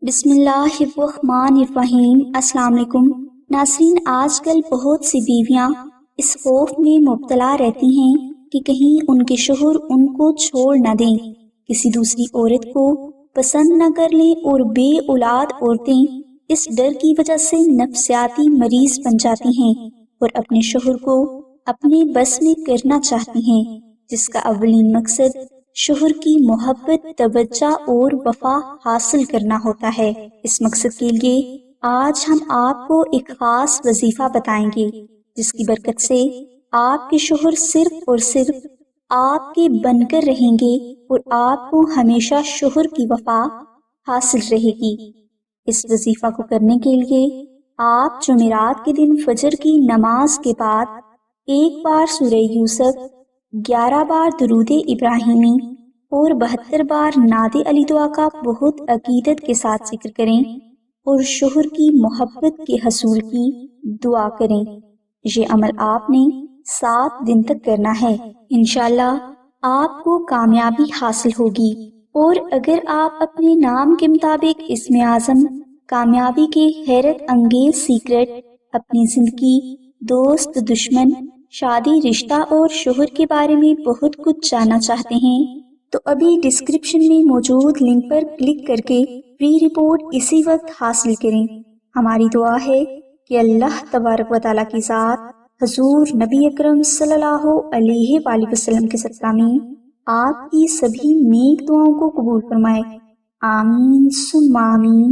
بسم اللہ الرحمن الرحیم۔ السلام علیکم ناظرین، آج کل بہت سی بیویاں اس خوف میں مبتلا رہتی ہیں کہ کہیں ان کے شوہر ان کو چھوڑ نہ دیں، کسی دوسری عورت کو پسند نہ کر لیں، اور بے اولاد عورتیں اس ڈر کی وجہ سے نفسیاتی مریض بن جاتی ہیں اور اپنے شوہر کو اپنے بس میں کرنا چاہتی ہیں، جس کا اولین مقصد شوہر کی محبت، توجہ اور وفا حاصل کرنا ہوتا ہے۔ اس مقصد کے لیے آج ہم آپ کو ایک خاص وظیفہ بتائیں گے جس کی برکت سے آپ کے شوہر صرف اور صرف آپ کے بن کر رہیں گے اور آپ کو ہمیشہ شوہر کی وفا حاصل رہے گی۔ اس وظیفہ کو کرنے کے لیے آپ جمعرات کے دن فجر کی نماز کے بعد 1 بار سورہ یوسف، 11 بار درود ابراہیمی اور 72 بار نعت علی دعا کا بہت عقیدت کے ساتھ ذکر کریں اور شوہر کی محبت کے حصول کی دعا کریں۔ یہ عمل آپ نے 7 دن تک کرنا ہے۔ انشاءاللہ آپ کو کامیابی حاصل ہوگی، اور اگر آپ اپنے نام کے مطابق اسم اعظم کامیابی کے حیرت انگیز سیکرٹ، اپنی زندگی، دوست، دشمن، شادی، رشتہ اور شوہر کے بارے میں بہت کچھ جاننا چاہتے ہیں تو ابھی ڈسکرپشن میں موجود لنک پر کلک کر کے فری رپورٹ اسی وقت حاصل کریں۔ ہماری دعا ہے کہ اللہ تبارک و تعالیٰ کی ذات حضور نبی اکرم صلی اللہ علیہ وآلہ وسلم کے صدقہ میں آپ کی سبھی نیک دعاؤں کو قبول فرمائے۔ آمین ثم آمین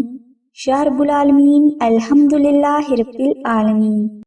یا رب العالمین۔ الحمدللہ رب العالمین۔